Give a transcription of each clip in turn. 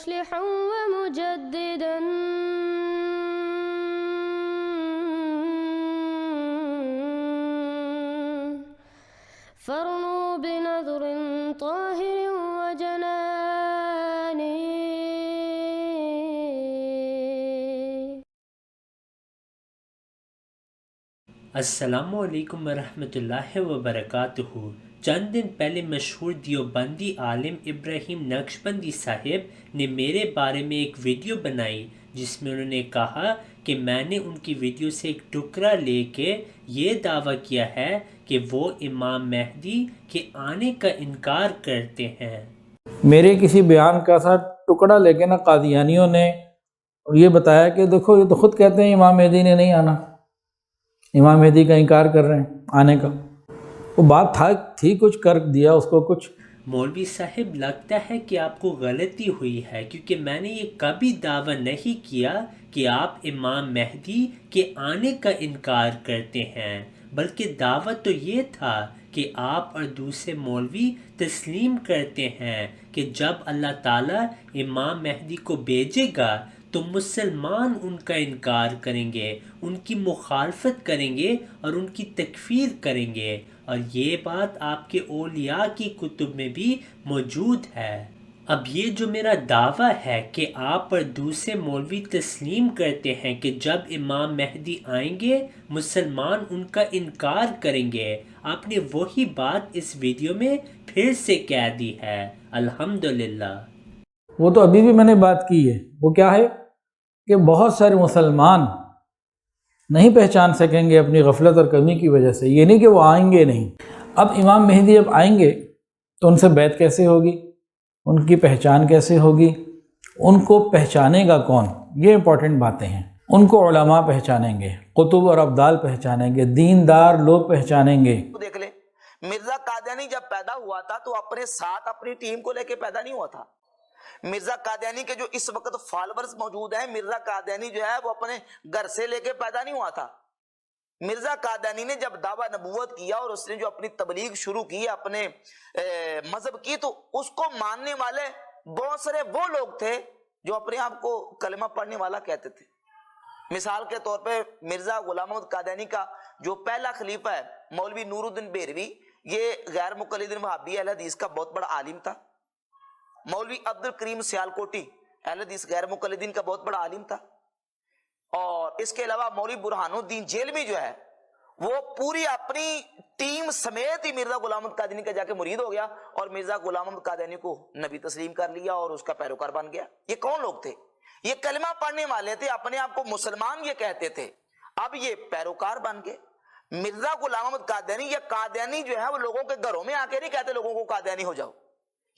مصلحا ومجددا فارنوا بنظر طاهر وجنان. السلام علیکم ورحمۃ اللہ وبرکاتہ. چند دن پہلے مشہور دیوبندی عالم ابراہیم نقشبندی صاحب نے میرے بارے میں ایک ویڈیو بنائی جس میں انہوں نے کہا کہ میں نے ان کی ویڈیو سے ایک ٹکڑا لے کے یہ دعویٰ کیا ہے کہ وہ امام مہدی کے آنے کا انکار کرتے ہیں. میرے کسی بیان کا سا ٹکڑا لے کے قادیانیوں نے یہ بتایا کہ دیکھو یہ تو خود کہتے ہیں امام مہدی نے نہیں آنا، امام مہدی کا انکار کر رہے ہیں آنے کا. وہ بات تھی کچھ کر دیا اس کو کچھ. مولوی صاحب لگتا ہے کہ آپ کو غلطی ہوئی ہے، کیونکہ میں نے یہ کبھی دعویٰ نہیں کیا کہ آپ امام مہدی کے آنے کا انکار کرتے ہیں، بلکہ دعویٰ تو یہ تھا کہ آپ اور دوسرے مولوی تسلیم کرتے ہیں کہ جب اللہ تعالیٰ امام مہدی کو بھیجے گا تو مسلمان ان کا انکار کریں گے، ان کی مخالفت کریں گے اور ان کی تکفیر کریں گے، اور یہ بات آپ کے اولیاء کی کتب میں بھی موجود ہے. اب یہ جو میرا دعویٰ ہے کہ آپ اور دوسرے مولوی تسلیم کرتے ہیں کہ جب امام مہدی آئیں گے مسلمان ان کا انکار کریں گے، آپ نے وہی بات اس ویڈیو میں پھر سے کہہ دی ہے. الحمدللہ. وہ تو ابھی بھی میں نے بات کی ہے. وہ کیا ہے کہ بہت سارے مسلمان نہیں پہچان سکیں گے اپنی غفلت اور کمی کی وجہ سے. یہ نہیں کہ وہ آئیں گے نہیں. اب امام مہدی اب آئیں گے تو ان سے بیعت کیسے ہوگی، ان کی پہچان کیسے ہوگی، ان کو پہچانے گا کون؟ یہ امپورٹنٹ باتیں ہیں. ان کو علماء پہچانیں گے، قطب اور ابدال پہچانیں گے، دیندار لوگ پہچانیں گے. دیکھ لیں مرزا قادیانی جب پیدا ہوا تھا تو اپنے ساتھ اپنی ٹیم کو لے کے پیدا نہیں ہوا تھا. مرزا قادیانی کے جو اس وقت فالورز موجود ہیں، مرزا قادیانی جو ہے وہ اپنے گھر سے لے کے پیدا نہیں ہوا تھا. مرزا قادیانی نے جب دعویٰ نبوت کیا اور اس نے جو اپنی تبلیغ شروع کی اپنے مذہب کی، تو اس کو ماننے والے بہت سارے وہ لوگ تھے جو اپنے آپ کو کلمہ پڑھنے والا کہتے تھے. مثال کے طور پہ مرزا غلام محمد قادیانی کا جو پہلا خلیفہ ہے مولوی نور الدین بیروی، یہ غیر مقلد وہابی اہل حدیث کا بہت بڑا عالم تھا. مولوی عبد الکریم سیالکوٹی اہل حدیث غیر مقلدین کا بہت بڑا عالم تھا. اور اس کے علاوہ مولوی برہان الدین جیلوی جو ہے وہ پوری اپنی ٹیم سمیت ہی مرزا غلام محمد قادیانی کا جا کے مرید ہو گیا اور مرزا غلام محمد قادیانی کو نبی تسلیم کر لیا اور اس کا پیروکار بن گیا. یہ کون لوگ تھے؟ یہ کلمہ پڑھنے والے تھے، اپنے آپ کو مسلمان یہ کہتے تھے. اب یہ پیروکار بن گئے. مرزا غلام محمد قادیانی یا قادیانی جو ہے وہ لوگوں کے گھروں میں آ کے نہیں کہتے لوگوں کو قادیانی ہو جاؤ.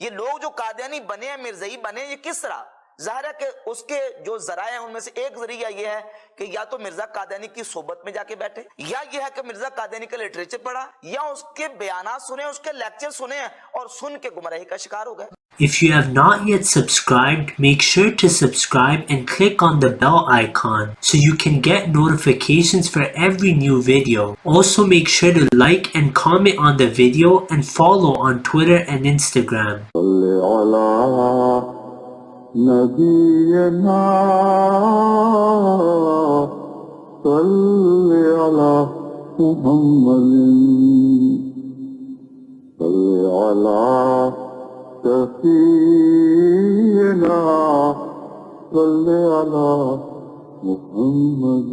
یہ لوگ جو قادیانی بنے ہیں، مرزائی بنے، یہ کس طرح؟ ظاہر ہے کہ اس کے جو ذرائع ہیں ان میں سے ایک ذریعہ یہ ہے کہ یا تو مرزا قادیانی کی صحبت میں جا کے بیٹھے، یا یہ ہے کہ مرزا قادیانی کا لٹریچر پڑھا، یا اس کے بیانات سنے، اس کے لیکچر سنے اور سن کے گمراہی کا شکار ہو گئے. If you have not yet subscribed, make sure to subscribe and click on the bell icon so you can get notifications for every new video. Also make sure to like and comment on the video and follow on Twitter and Instagram. نبينا صل على محمد صل على سفينا صل على محمد